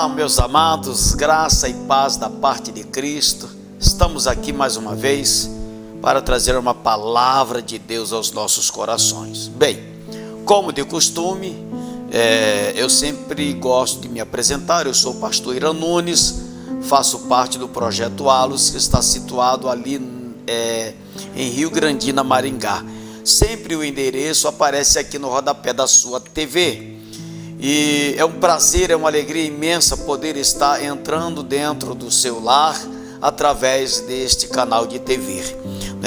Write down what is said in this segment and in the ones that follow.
Olá, meus amados, graça e paz da parte de Cristo. Estamos aqui mais uma vez para trazer uma palavra de Deus aos nossos corações. Bem, como de costume, eu sempre gosto de me apresentar. Eu sou o pastor Irã Nunes, faço parte do projeto Alos, que está situado ali em Rio Grandina, Maringá. Sempre o endereço aparece aqui no rodapé da sua TV. E é um prazer, é uma alegria imensa poder estar entrando dentro do seu lar através deste canal de TV.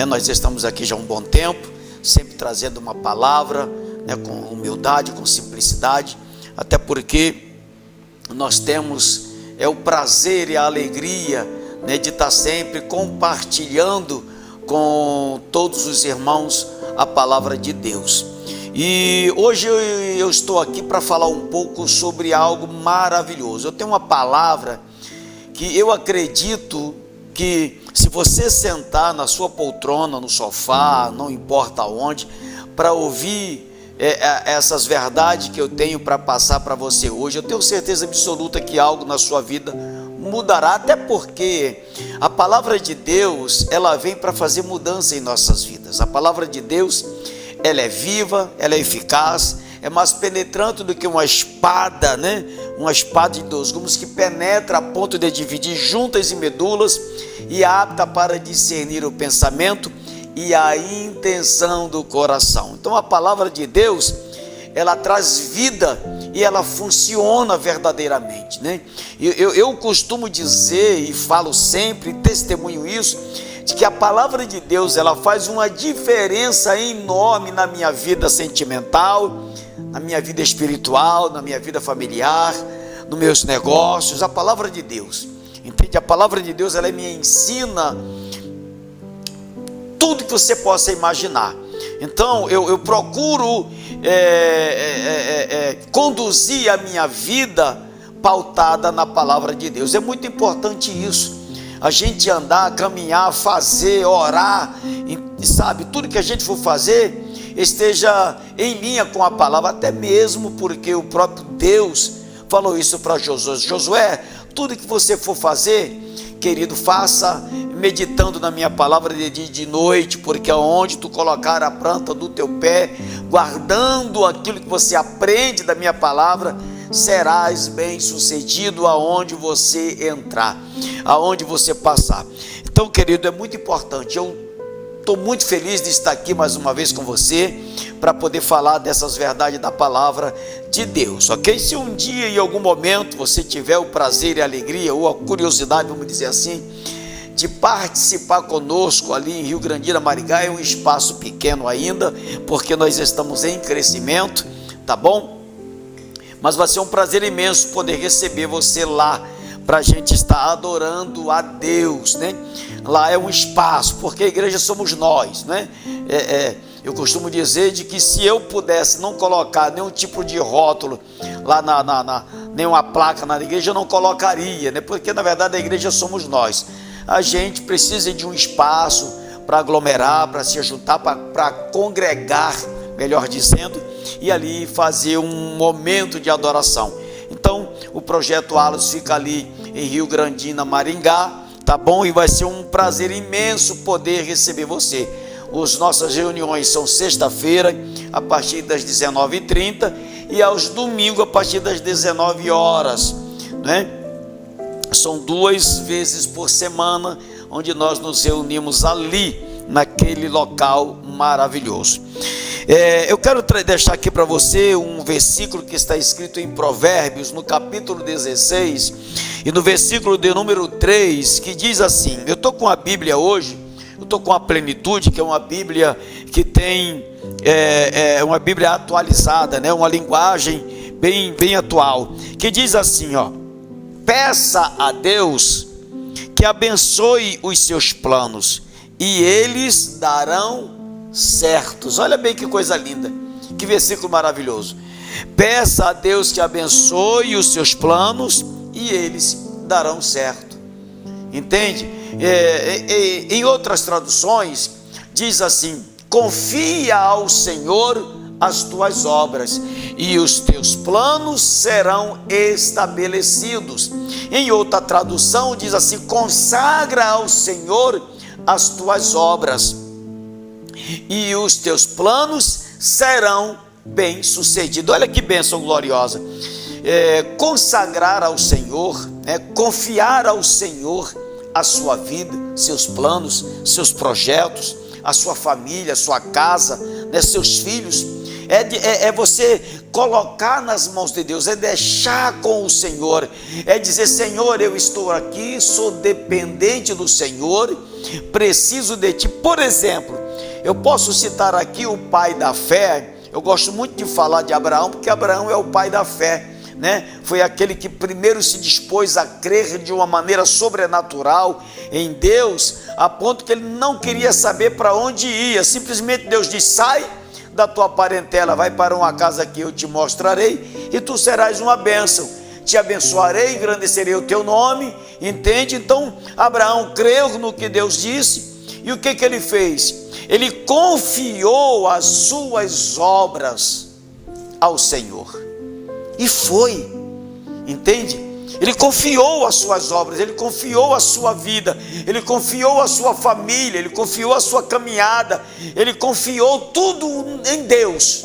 Nós estamos aqui já há um bom tempo, sempre trazendo uma palavra, com humildade, com simplicidade, até porque nós temos o prazer e a alegria de estar sempre compartilhando com todos os irmãos a palavra de Deus. E hoje eu estou aqui para falar um pouco sobre algo maravilhoso. Eu tenho uma palavra que eu acredito que, se você sentar na sua poltrona, no sofá, não importa onde, para ouvir essas verdades que eu tenho para passar para você hoje, eu tenho certeza absoluta que algo na sua vida mudará, até porque a palavra de Deus, ela vem para fazer mudança em nossas vidas. A palavra de Deus, ela é viva, ela é eficaz, é mais penetrante do que uma espada, uma espada de dois gumes que penetra a ponto de dividir juntas e medulas e apta para discernir o pensamento e a intenção do coração. Então a palavra de Deus, ela traz vida e ela funciona verdadeiramente, Eu costumo dizer e falo sempre, testemunho isso, de que a palavra de Deus, ela faz uma diferença enorme na minha vida sentimental, na minha vida espiritual, na minha vida familiar, nos meus negócios. A palavra de Deus, entende? A palavra de Deus, ela me ensina tudo que você possa imaginar. Então eu procuro conduzir a minha vida pautada na palavra de Deus. É muito importante isso, a gente andar, caminhar, fazer, orar, sabe, tudo que a gente for fazer esteja em linha com a palavra, até mesmo porque o próprio Deus falou isso para Josué: Josué, tudo que você for fazer, querido, faça meditando na minha palavra de dia e de noite, porque aonde tu colocar a planta do teu pé, guardando aquilo que você aprende da minha palavra, serás bem sucedido aonde você entrar, aonde você passar. Então, querido, é muito importante. Eu estou muito feliz de estar aqui mais uma vez com você, para poder falar dessas verdades da palavra de Deus, ok? Se um dia, em algum momento, você tiver o prazer e a alegria, ou a curiosidade, vamos dizer assim, de participar conosco ali em Rio Grandina, Maringá, é um espaço pequeno ainda, porque nós estamos em crescimento, tá bom? Mas vai ser um prazer imenso poder receber você lá, para a gente estar adorando a Deus, Lá é um espaço, porque a igreja somos nós, Eu costumo dizer de que se eu pudesse não colocar nenhum tipo de rótulo lá nenhuma placa na igreja, eu não colocaria, Porque na verdade a igreja somos nós. A gente precisa de um espaço para aglomerar, para se juntar, para congregar, melhor dizendo, e ali fazer um momento de adoração. Então o projeto Alos fica ali em Rio Grandina, Maringá, tá bom? E vai ser um prazer imenso poder receber você. As nossas reuniões são sexta-feira a partir das 19h30 e aos domingos a partir das 19 horas, São 2 vezes por semana onde nós nos reunimos ali, naquele local maravilhoso. Eu quero deixar aqui para você um versículo que está escrito em Provérbios, no capítulo 16, e no versículo de número 3, que diz assim: eu estou com a Bíblia hoje, eu estou com a Plenitude, que é uma Bíblia que tem, uma Bíblia atualizada, uma linguagem bem atual, que diz assim, peça a Deus que abençoe os seus planos, e eles darão certos. Olha bem que coisa linda, que versículo maravilhoso. Peça a Deus que abençoe os seus planos e eles darão certo. Entende? Em outras traduções diz assim: confia ao Senhor as tuas obras, e os teus planos serão estabelecidos. Em outra tradução diz assim: consagra ao Senhor as tuas obras, e os teus planos serão bem-sucedidos. Olha que bênção gloriosa. Consagrar ao Senhor, confiar ao Senhor a sua vida, seus planos, seus projetos, a sua família, a sua casa, seus filhos. É você colocar nas mãos de Deus, é deixar com o Senhor, é dizer: Senhor, eu estou aqui, sou dependente do Senhor, preciso de Ti. Por exemplo, eu posso citar aqui o pai da fé. Eu gosto muito de falar de Abraão, porque Abraão é o pai da fé, Foi aquele que primeiro se dispôs a crer de uma maneira sobrenatural em Deus, a ponto que ele não queria saber para onde ia. Simplesmente Deus diz: sai da tua parentela, vai para uma casa que eu te mostrarei, e tu serás uma bênção. Te abençoarei, engrandecerei o teu nome. Entende? Então Abraão creu no que Deus disse, e o que ele fez? Ele confiou as suas obras ao Senhor, e foi, entende? Ele confiou as suas obras, ele confiou a sua vida, ele confiou a sua família, ele confiou a sua caminhada, ele confiou tudo em Deus.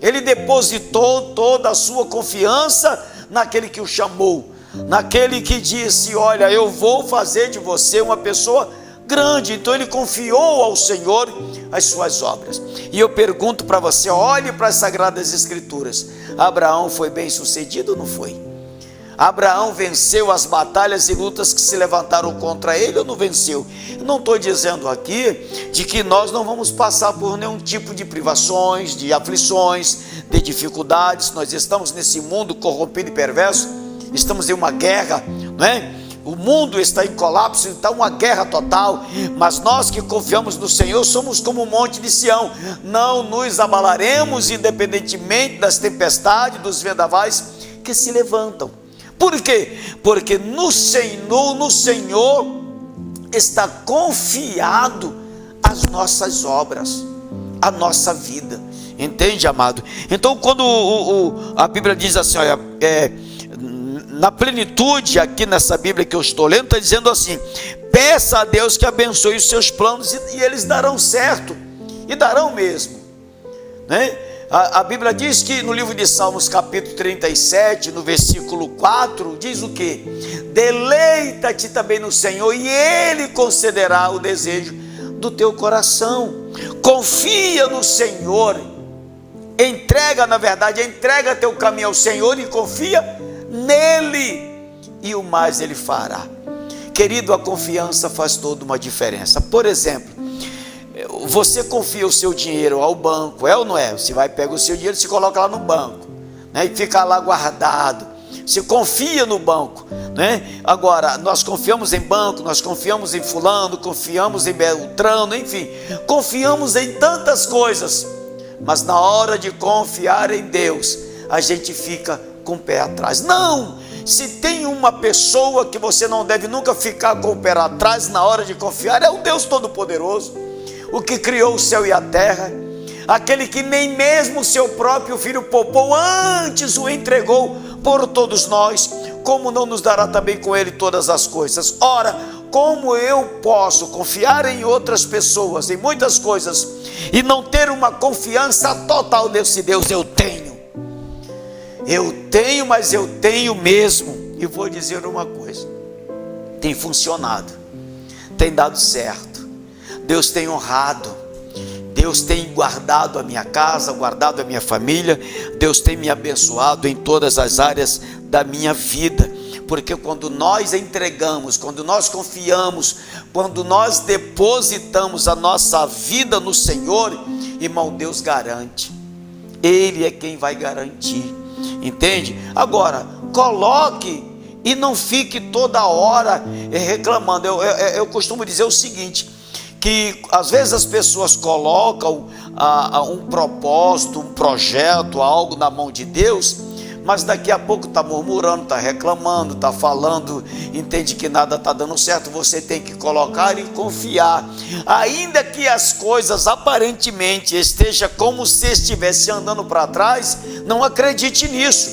Ele depositou toda a sua confiança naquele que o chamou, naquele que disse: olha, eu vou fazer de você uma pessoa grande. Então ele confiou ao Senhor as suas obras. E eu pergunto para você: olhe para as Sagradas Escrituras, Abraão foi bem sucedido ou não foi? Abraão venceu as batalhas e lutas que se levantaram contra ele ou não venceu? Eu não estou dizendo aqui de que nós não vamos passar por nenhum tipo de privações, de aflições, de dificuldades. Nós estamos nesse mundo corrompido e perverso, estamos em uma guerra, O mundo está em colapso, está uma guerra total, mas nós que confiamos no Senhor somos como o monte de Sião, não nos abalaremos independentemente das tempestades, dos vendavais que se levantam. Por quê? Porque no Senhor está confiado as nossas obras, a nossa vida. Entende, amado? Então quando a Bíblia diz assim, olha, na plenitude, aqui nessa Bíblia que eu estou lendo, está dizendo assim: peça a Deus que abençoe os seus planos, e eles darão certo, e darão mesmo, A Bíblia diz que no livro de Salmos, capítulo 37, no versículo 4, diz o quê? Deleita-te também no Senhor, e Ele concederá o desejo do teu coração. Confia no Senhor, entrega teu caminho ao Senhor e confia nele, e o mais Ele fará. Querido, a confiança faz toda uma diferença. Por exemplo, você confia o seu dinheiro ao banco, é ou não é? Você vai pegar o seu dinheiro e se coloca lá no banco, e fica lá guardado. Você confia no banco, Agora, nós confiamos em banco, nós confiamos em fulano, confiamos em Beltrano, enfim, confiamos em tantas coisas, mas na hora de confiar em Deus, a gente fica com o pé atrás. Não! Se tem uma pessoa que você não deve nunca ficar com o pé atrás na hora de confiar, é o Deus Todo-Poderoso, o que criou o céu e a terra, aquele que nem mesmo o seu próprio filho poupou, antes o entregou por todos nós. Como não nos dará também com ele todas as coisas? Ora, como eu posso confiar em outras pessoas, em muitas coisas, e não ter uma confiança total nesse Deus? Eu tenho, mas eu tenho mesmo. E vou dizer uma coisa: tem funcionado, tem dado certo. Deus tem honrado, Deus tem guardado a minha casa, guardado a minha família. Deus tem me abençoado em todas as áreas da minha vida, porque quando nós entregamos, quando nós confiamos, quando nós depositamos a nossa vida no Senhor, irmão, Deus garante, Ele é quem vai garantir, entende? Agora, coloque e não fique toda hora reclamando. Eu costumo dizer o seguinte, que às vezes as pessoas colocam um propósito, um projeto, algo na mão de Deus, mas daqui a pouco está murmurando, está reclamando, está falando, entende que nada está dando certo. Você tem que colocar e confiar, ainda que as coisas aparentemente estejam como se estivesse andando para trás. Não acredite nisso,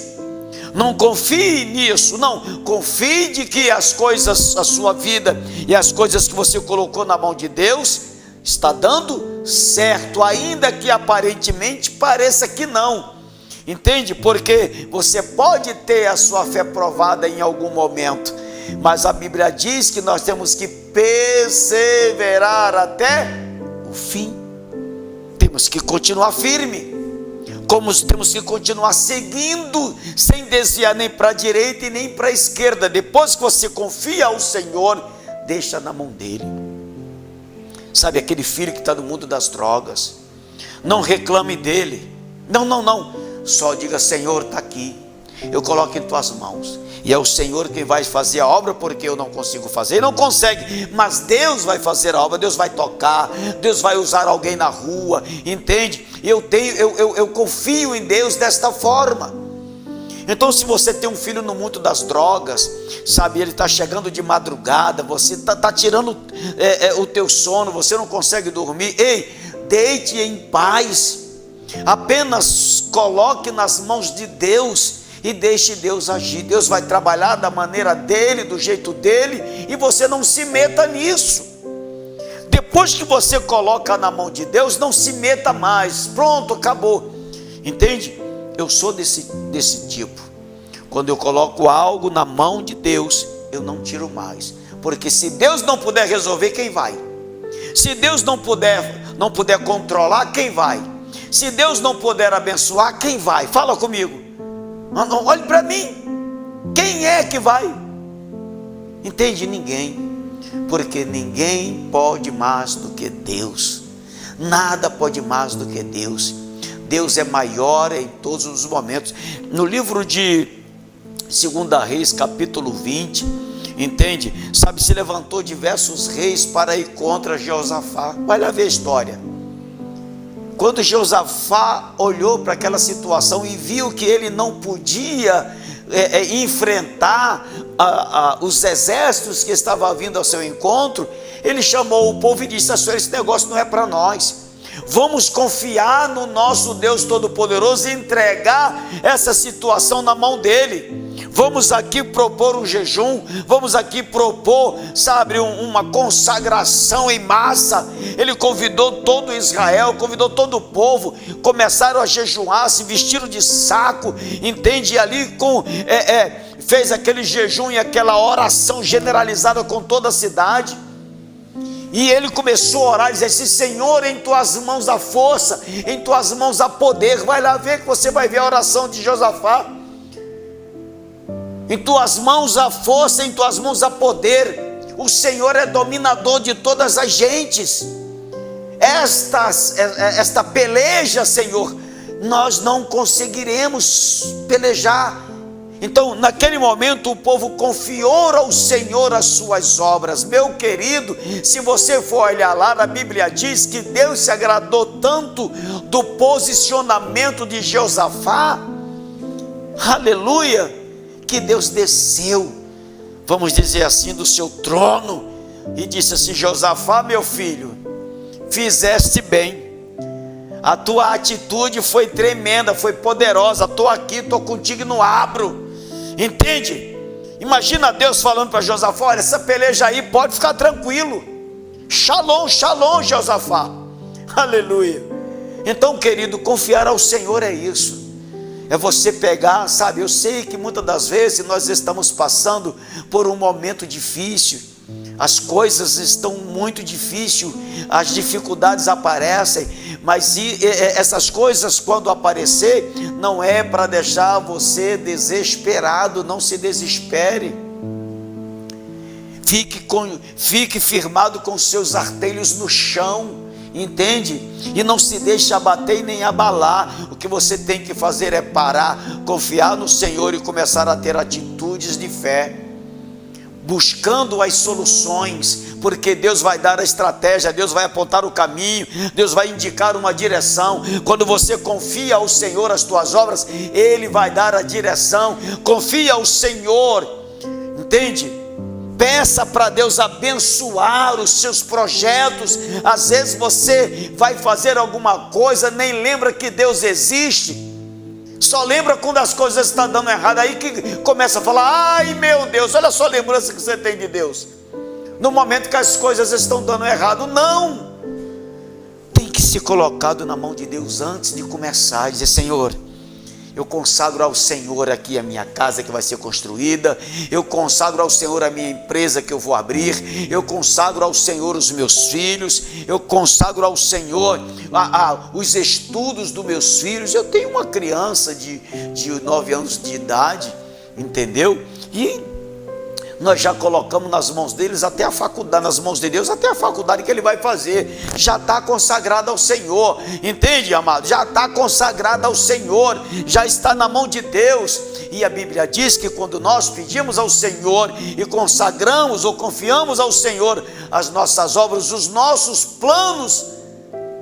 não confie nisso, não, confie de que as coisas, a sua vida e as coisas que você colocou na mão de Deus, está dando certo, ainda que aparentemente pareça que não. Entende? Porque você pode ter a sua fé provada em algum momento, mas a Bíblia diz que nós temos que perseverar até o fim. Temos que continuar firme, como temos que continuar seguindo, sem desviar nem para a direita e nem para a esquerda. Depois que você confia ao Senhor, deixa na mão dele. Sabe aquele filho que está no mundo das drogas? Não reclame dele. Não. Só diga: Senhor, está aqui, eu coloco em tuas mãos. E é o Senhor quem vai fazer a obra, porque eu não consigo fazer. Ele não consegue, mas Deus vai fazer a obra. Deus vai tocar, Deus vai usar alguém na rua, entende? Eu confio em Deus desta forma. Então, se você tem um filho no mundo das drogas, sabe, ele está chegando de madrugada, você está tirando o teu sono, você não consegue dormir, ei, deite em paz, apenas coloque nas mãos de Deus e deixe Deus agir. Deus vai trabalhar da maneira dele, do jeito dele, e você não se meta nisso. Depois que você coloca na mão de Deus, não se meta mais, pronto, acabou, entende? Eu sou desse tipo. Quando eu coloco algo na mão de Deus, eu não tiro mais, porque se Deus não puder resolver, quem vai? Se Deus não puder controlar, quem vai? Se Deus não puder abençoar, quem vai? Fala comigo. Não, olhe para mim. Quem é que vai? Entende? Ninguém. Porque ninguém pode mais do que Deus. Nada pode mais do que Deus. Deus é maior em todos os momentos. No livro de 2 Reis, capítulo 20, entende? Sabe, se levantou diversos reis para ir contra Jeosafá. Vai lá ver a história. Quando Jeosafá olhou para aquela situação e viu que ele não podia enfrentar os exércitos que estavam vindo ao seu encontro, ele chamou o povo e disse: esse negócio não é para nós. Vamos confiar no nosso Deus Todo-Poderoso e entregar essa situação na mão dele. Vamos aqui propor um jejum, vamos aqui propor, sabe, uma consagração em massa. Ele convidou todo Israel, convidou todo o povo, começaram a jejuar, se vestiram de saco, entende? E ali fez aquele jejum e aquela oração generalizada com toda a cidade. E ele começou a orar e dizer assim: Senhor, em tuas mãos há força, em tuas mãos há poder. Vai lá ver que você vai ver a oração de Josafá. Em tuas mãos há força, em tuas mãos há poder. O Senhor é dominador de todas as gentes. Esta peleja, Senhor, nós não conseguiremos pelejar. Então, naquele momento, o povo confiou ao Senhor as suas obras. Meu querido, se você for olhar lá, a Bíblia diz que Deus se agradou tanto do posicionamento de Josafá, aleluia, que Deus desceu, vamos dizer assim, do seu trono e disse assim: Josafá, meu filho, fizeste bem. A tua atitude foi tremenda, foi poderosa. Estou aqui, estou contigo e não abro. Entende? Imagina Deus falando para Josafá: olha, essa peleja aí pode ficar tranquilo. Shalom, shalom, Josafá. Aleluia. Então, querido, confiar ao Senhor é isso. É você pegar, sabe, eu sei que muitas das vezes nós estamos passando por um momento difícil. As coisas estão muito difíceis, as dificuldades aparecem, mas essas coisas, quando aparecer, não é para deixar você desesperado. Não se desespere. Fique firmado com seus artelhos no chão, entende? E não se deixe abater e nem abalar. O que você tem que fazer é parar, confiar no Senhor e começar a ter atitudes de fé, buscando as soluções, porque Deus vai dar a estratégia, Deus vai apontar o caminho, Deus vai indicar uma direção. Quando você confia ao Senhor as tuas obras, Ele vai dar a direção. Confia ao Senhor, entende? Peça para Deus abençoar os seus projetos. Às vezes você vai fazer alguma coisa, nem lembra que Deus existe, só lembra quando as coisas estão dando errado, aí que começa a falar: ai meu Deus, olha só a lembrança que você tem de Deus, no momento que as coisas estão dando errado. Não, tem que ser colocado na mão de Deus antes de começar, dizer: Senhor, eu consagro ao Senhor aqui a minha casa que vai ser construída, eu consagro ao Senhor a minha empresa que eu vou abrir, eu consagro ao Senhor os meus filhos, eu consagro ao Senhor os estudos dos meus filhos. Eu tenho uma criança de 9 anos de idade, entendeu? E nós já colocamos nas mãos deles até a faculdade, nas mãos de Deus, até a faculdade que ele vai fazer, já está consagrada ao Senhor, entende, amado? Já está consagrada ao Senhor, já está na mão de Deus. E a Bíblia diz que quando nós pedimos ao Senhor e consagramos ou confiamos ao Senhor as nossas obras, os nossos planos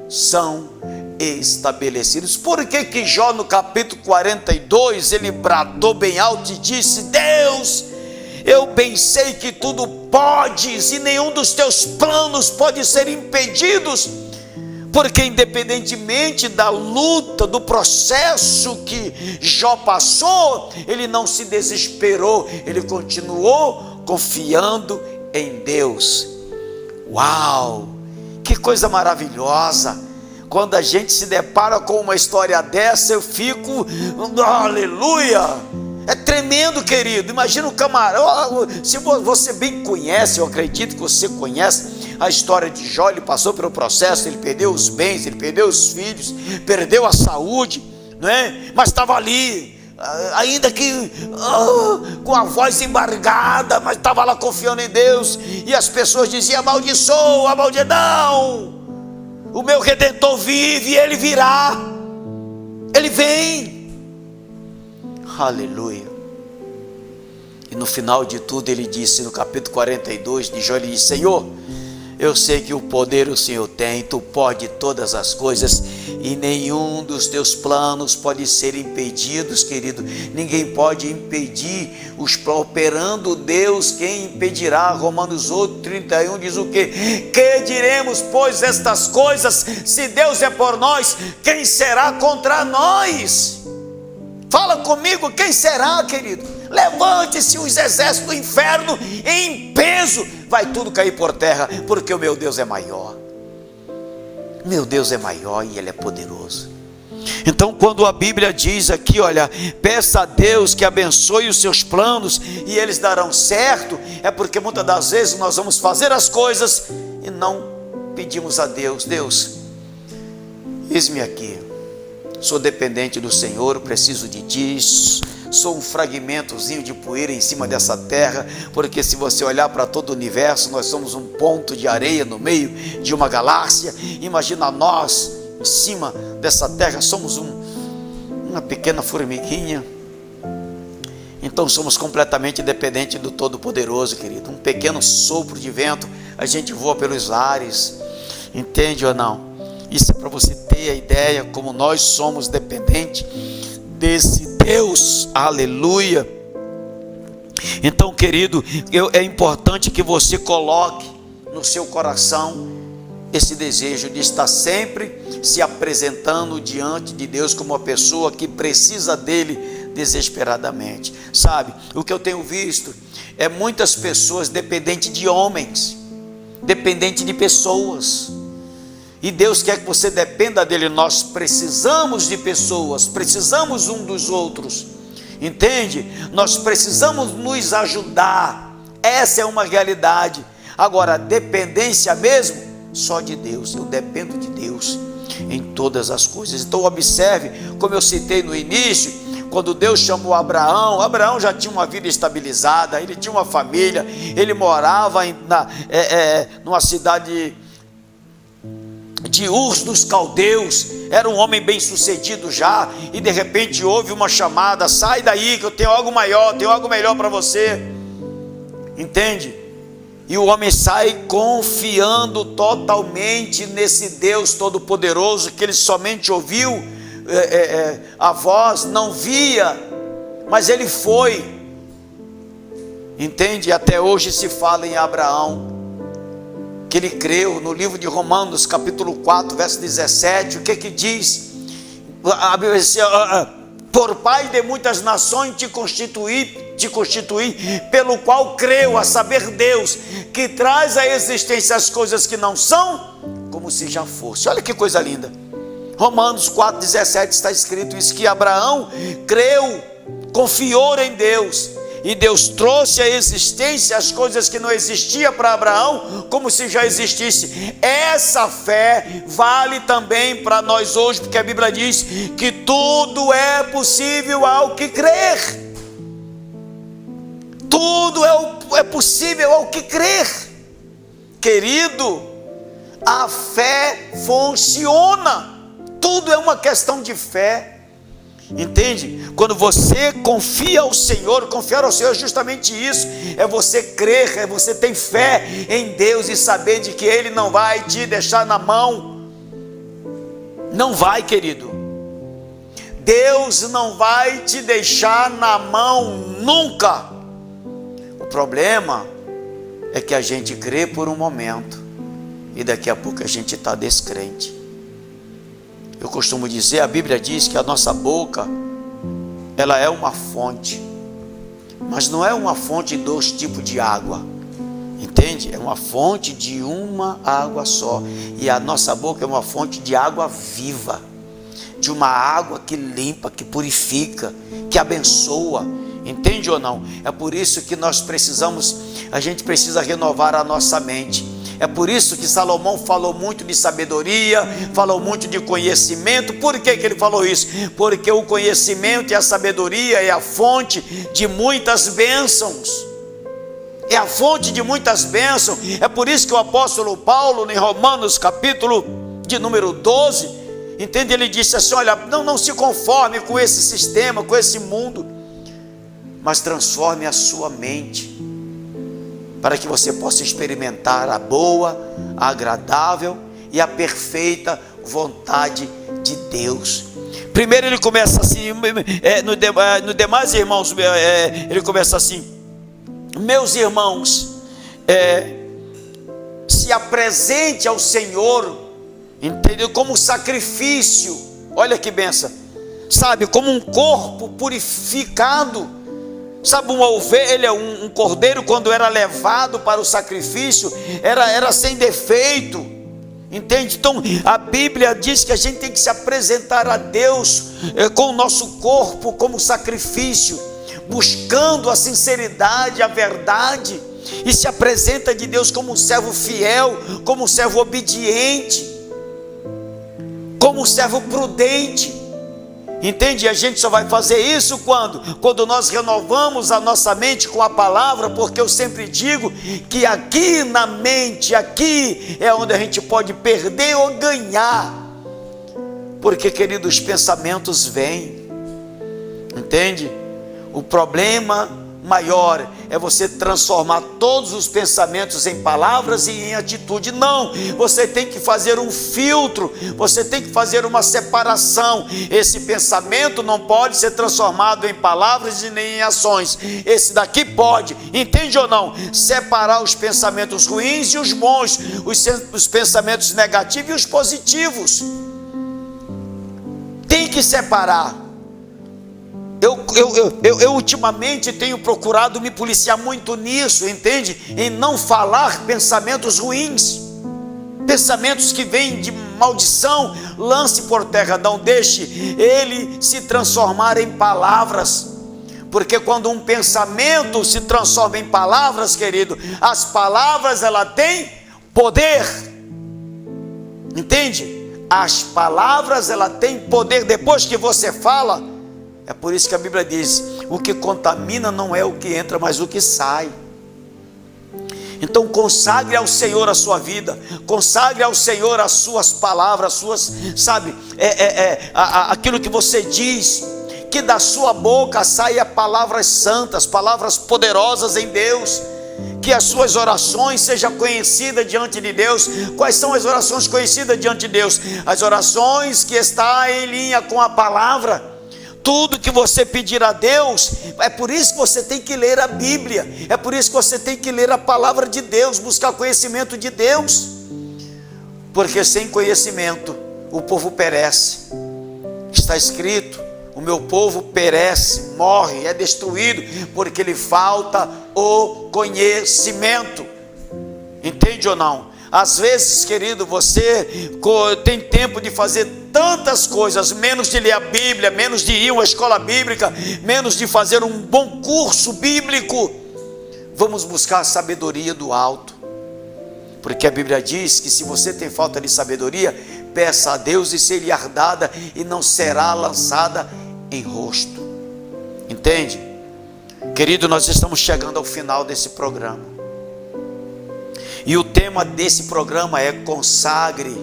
são estabelecidos. Por que Jó, no capítulo 42, ele bradou bem alto e disse: Deus, eu bem sei que tudo podes e nenhum dos teus planos pode ser impedidos, porque independentemente da luta, do processo que Jó passou, ele não se desesperou, ele continuou confiando em Deus. Uau, que coisa maravilhosa! Quando a gente se depara com uma história dessa, eu fico, aleluia! É tremendo, querido. Imagina o camarão. Se você bem conhece, eu acredito que você conhece a história de Jó. Ele passou pelo processo, ele perdeu os bens, ele perdeu os filhos, perdeu a saúde, não é? Mas estava ali, ainda que com a voz embargada, mas estava lá confiando em Deus. E as pessoas diziam: amaldiçoa, não, o meu Redentor vive, ele virá, ele vem. Aleluia. E no final de tudo ele disse, no capítulo 42 de Jó, ele disse: Senhor, eu sei que o poder o Senhor tem, tu pode todas as coisas, e nenhum dos teus planos pode ser impedidos, querido. Ninguém pode impedir operando Deus, quem impedirá? Romanos 8:31 diz o quê? Que diremos, pois, estas coisas? Se Deus é por nós, quem será contra nós? Fala comigo, quem será, querido? Levante-se os exércitos do inferno em peso, vai tudo cair por terra, porque o meu Deus é maior. Meu Deus é maior e Ele é poderoso. Então, quando a Bíblia diz aqui, olha, peça a Deus que abençoe os seus planos e eles darão certo, é porque muitas das vezes nós vamos fazer as coisas e não pedimos a Deus: Deus, eis-me aqui, sou dependente do Senhor, preciso de ti, sou um fragmentozinho de poeira em cima dessa terra, porque se você olhar para todo o universo, nós somos um ponto de areia no meio de uma galáxia. Imagina nós em cima dessa terra, somos uma pequena formiguinha. Então somos completamente dependentes do Todo-Poderoso, querido. Um pequeno sopro de vento, a gente voa pelos ares, entende ou não? Isso é para você ter a ideia como nós somos dependentes desse Deus, aleluia. Então, querido, é importante que você coloque no seu coração esse desejo de estar sempre se apresentando diante de Deus como uma pessoa que precisa dele desesperadamente. Sabe, o que eu tenho visto é muitas pessoas dependentes de homens, dependentes de pessoas. E Deus quer que você dependa dele. Nós precisamos de pessoas, precisamos um dos outros, entende? Nós precisamos nos ajudar, essa é uma realidade. Agora, dependência mesmo, só de Deus. Eu dependo de Deus em todas as coisas. Então observe, como eu citei no início, quando Deus chamou Abraão, Abraão já tinha uma vida estabilizada, ele tinha uma família, ele morava numa cidade de Ur dos Caldeus, era um homem bem sucedido já, e de repente houve uma chamada: sai daí que eu tenho algo maior, tenho algo melhor para você, entende? E o homem sai confiando totalmente nesse Deus Todo-Poderoso, que ele somente ouviu a voz, não via, mas ele foi. Entende? Até hoje se fala em Abraão, que ele creu. No livro de Romanos, capítulo 4, verso 17, o que diz? A Bíblia diz assim: por pai de muitas nações te constituí, pelo qual creu, a saber Deus, que traz à existência as coisas que não são, como se já fosse. Olha que coisa linda. Romanos 4,17 está escrito isso, que Abraão creu, confiou em Deus, e Deus trouxe à existência as coisas que não existiam para Abraão, como se já existisse. Essa fé vale também para nós hoje, porque a Bíblia diz que tudo é possível ao que crer. Tudo é possível ao que crer. Querido, a fé funciona. Tudo é uma questão de fé. Entende? Quando você confia ao Senhor, confiar ao Senhor é justamente isso. É você crer, é você ter fé em Deus e saber de que Ele não vai te deixar na mão. Não vai, querido. Deus não vai te deixar na mão nunca. O problema é que a gente crê por um momento e daqui a pouco a gente está descrente. Eu costumo dizer, a Bíblia diz que a nossa boca, ela é uma fonte, mas não é uma fonte de 2 tipos de água, entende? É uma fonte de uma água só, e a nossa boca é uma fonte de água viva, de uma água que limpa, que purifica, que abençoa, entende ou não? É por isso que a gente precisa renovar a nossa mente. É por isso que Salomão falou muito de sabedoria, falou muito de conhecimento. Por que ele falou isso? Porque o conhecimento e a sabedoria é a fonte de muitas bênçãos. É a fonte de muitas bênçãos. É por isso que o apóstolo Paulo, em Romanos capítulo de número 12, entende? Ele disse assim: olha, não se conforme com esse sistema, com esse mundo, mas transforme a sua mente, para que você possa experimentar a boa, a agradável e a perfeita vontade de Deus. Primeiro ele começa assim, no demais irmãos, ele começa assim: meus irmãos, se apresente ao Senhor, entendeu? Como sacrifício, olha que benção, sabe, como um corpo purificado. Sabe, uma ovelha, um cordeiro, quando era levado para o sacrifício, era sem defeito, entende? Então a Bíblia diz que a gente tem que se apresentar a Deus com o nosso corpo como sacrifício, buscando a sinceridade, a verdade, e se apresenta de Deus como um servo fiel, como um servo obediente, como um servo prudente. Entende? A gente só vai fazer isso quando nós renovamos a nossa mente com a palavra, porque eu sempre digo que aqui na mente, aqui é onde a gente pode perder ou ganhar, porque, querido, os pensamentos vêm, entende? O problema maior é você transformar todos os pensamentos em palavras e em atitude. Não, você tem que fazer um filtro, você tem que fazer uma separação. Esse pensamento não pode ser transformado em palavras e nem em ações. Esse daqui pode, entende ou não? Separar os pensamentos ruins e os bons, os pensamentos negativos e os positivos. Tem que separar. Eu ultimamente tenho procurado me policiar muito nisso, entende? Em não falar pensamentos ruins, pensamentos que vêm de maldição. Lance por terra, não deixe ele se transformar em palavras, porque quando um pensamento se transforma em palavras, querido, as palavras, ela têm poder, entende? As palavras, ela têm poder. Depois que você fala, é por isso que a Bíblia diz: o que contamina não é o que entra, mas o que sai. Então consagre ao Senhor a sua vida, consagre ao Senhor as suas palavras, aquilo que você diz, que da sua boca saia palavras santas, palavras poderosas em Deus, que as suas orações sejam conhecidas diante de Deus. Quais são as orações conhecidas diante de Deus? As orações que estão em linha com a palavra. Tudo que você pedir a Deus, é por isso que você tem que ler a Bíblia, é por isso que você tem que ler a palavra de Deus, buscar conhecimento de Deus, porque sem conhecimento o povo perece. Está escrito: o meu povo perece, morre, é destruído, porque lhe falta o conhecimento. Entende ou não? Às vezes, querido, você tem tempo de fazer tantas coisas, menos de ler a Bíblia, menos de ir a uma escola bíblica, menos de fazer um bom curso bíblico. Vamos buscar a sabedoria do alto, porque a Bíblia diz que se você tem falta de sabedoria, peça a Deus e ser-lhe-á dada, e não será lançada em rosto. Entende? Querido, nós estamos chegando ao final desse programa. E o tema desse programa é: consagre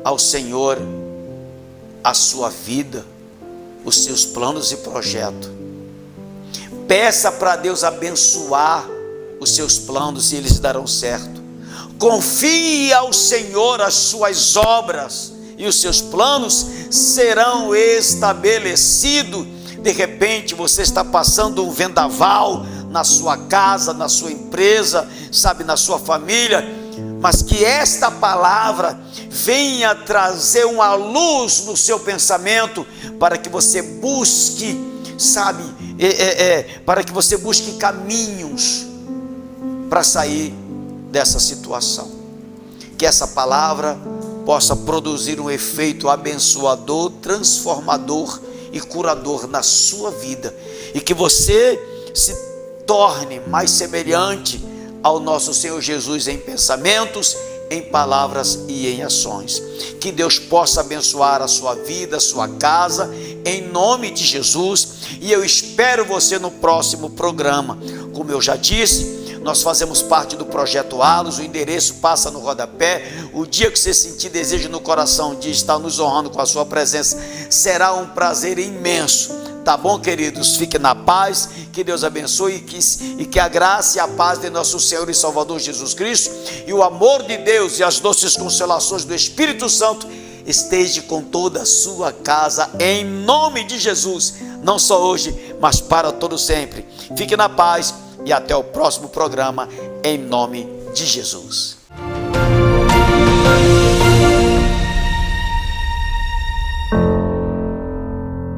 ao Senhor a sua vida, os seus planos e projetos. Peça para Deus abençoar os seus planos e eles darão certo. Confie ao Senhor as suas obras e os seus planos serão estabelecidos. De repente você está passando um vendaval na sua casa, na sua empresa, sabe, na sua família, mas que esta palavra venha trazer uma luz no seu pensamento, para que você busque, sabe, para que você busque caminhos para sair dessa situação. Que essa palavra possa produzir um efeito abençoador, transformador e curador na sua vida, e que você se torne mais semelhante ao nosso Senhor Jesus em pensamentos, em palavras e em ações. Que Deus possa abençoar a sua vida, a sua casa, em nome de Jesus. E eu espero você no próximo programa. Como eu já disse, nós fazemos parte do Projeto Alos, o endereço passa no rodapé. O dia que você sentir desejo no coração de estar nos honrando com a sua presença, será um prazer imenso. Tá bom, queridos? Fiquem na paz, que Deus abençoe e que a graça e a paz de nosso Senhor e Salvador Jesus Cristo e o amor de Deus e as doces consolações do Espírito Santo esteja com toda a sua casa, em nome de Jesus, não só hoje, mas para todo sempre. Fique na paz e até o próximo programa, em nome de Jesus.